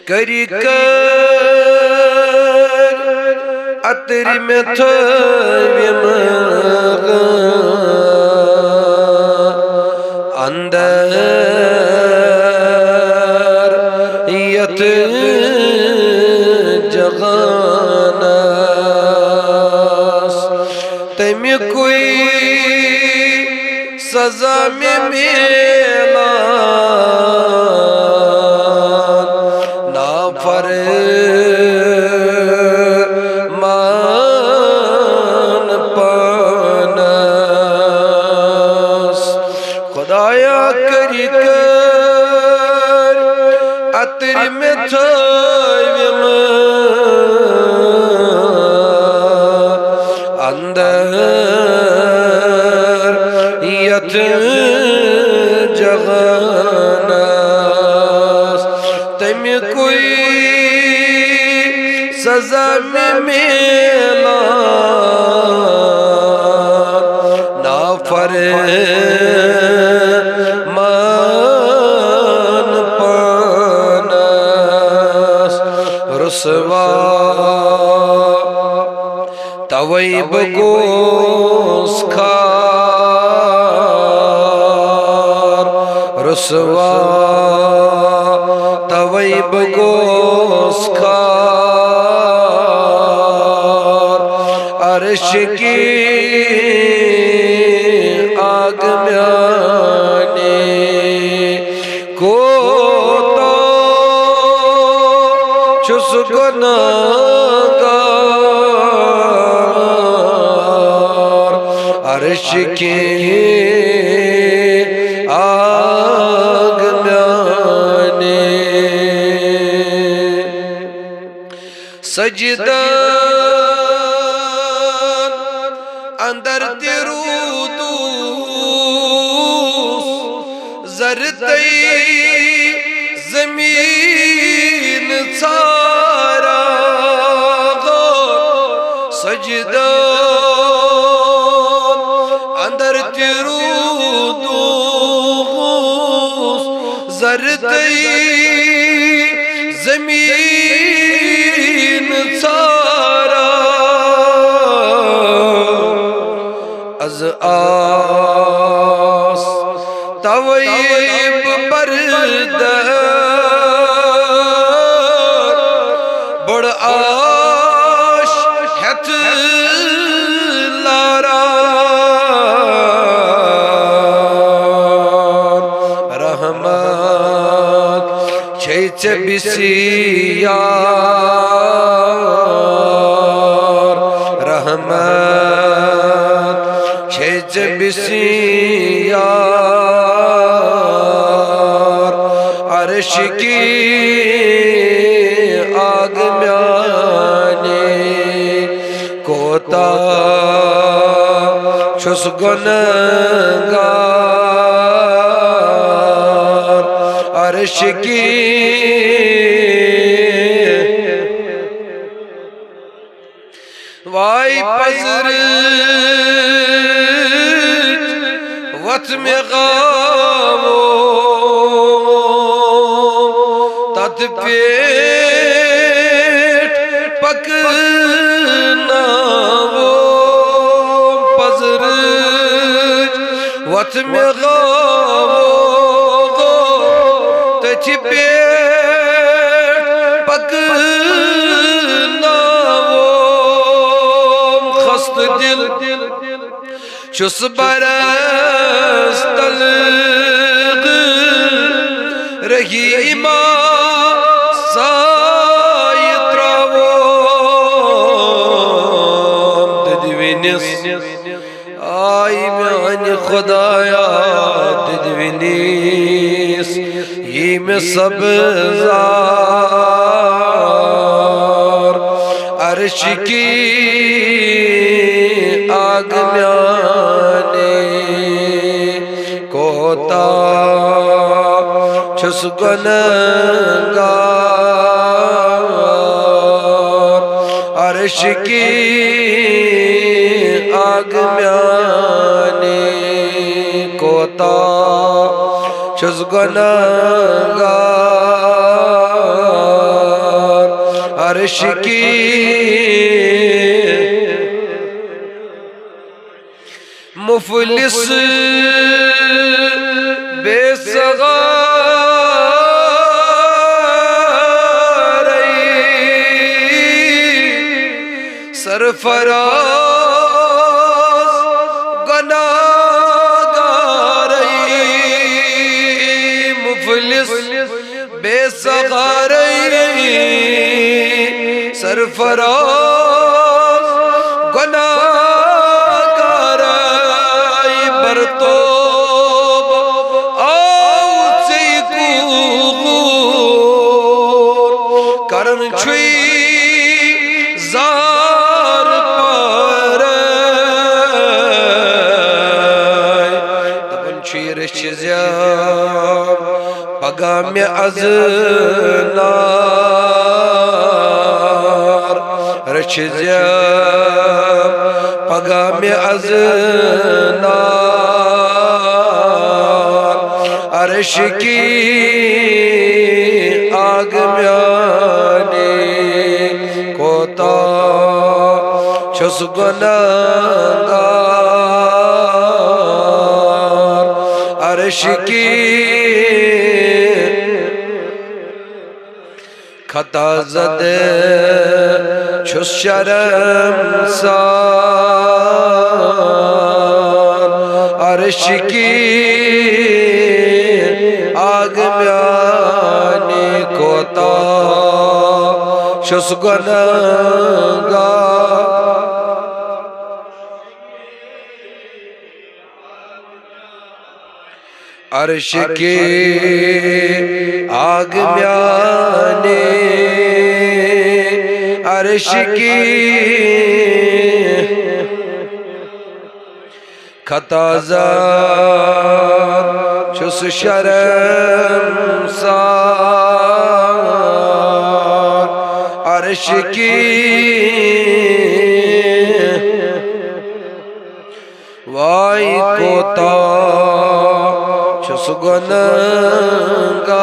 کری کر اتری میں تھویم اندر یت جغاناس تمی کوئی سزا میں ملا فرمان پاناس خدایا کری کر اتری میں تھویم اندر یت جغاناس تمی کوئی سزا میں ملا نافرمان پاناس رسوا توئی بگوس خار رسوا توئی بگوس خار عرش کی آگ میانے کوتا چھس گناہگار عرش کی آگ میانے سجدہ اندر تیرودوس زرتی زمین سارا سجدہ اندر تیرودوس زرتی زمین سارا از آس تویب بردر بڑ آش ہت لارا رحمت چھیچ بسیار رحمت چھیچ بسیار عرش کی آگ میانے کوتا چھس گناہگار عرش کی وائی پزر وط میں غاو تت پیٹ پکنا وہ پزر وط میں غاو تت پیٹ پکنا وہ خست دل چھس برس تلق رہی ماں سایت راوام تدوینس آئی میانی خدایا تدوینس یہ میں سبزار عرش کی آگ میانے کوتا چھس گناہگار عرش کی آگ میانے کوتا چھس گناہگار عرش کی مفلس بے سغارئی سرفراز گناہگارئی مفلس بے سغارئی سرفراز گناہگارئی برتوب آؤ سے گور کرن چھوئی زار پارئی دبن چھوئی رش زیام پگام ازنار رش زیام پگام ازنار عرش کی آگ میانی کوتا چھس گناہگار عرش کی خطا زدہ چھس شرمسار عرش کی آگ میانی کوتا چھس گناہگار عرش کی آگ میانی عرش کی خطا زد چھس شرمسار عرش کی وائی کوتا چھس گناہگار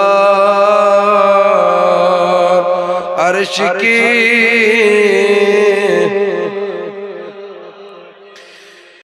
عرش کی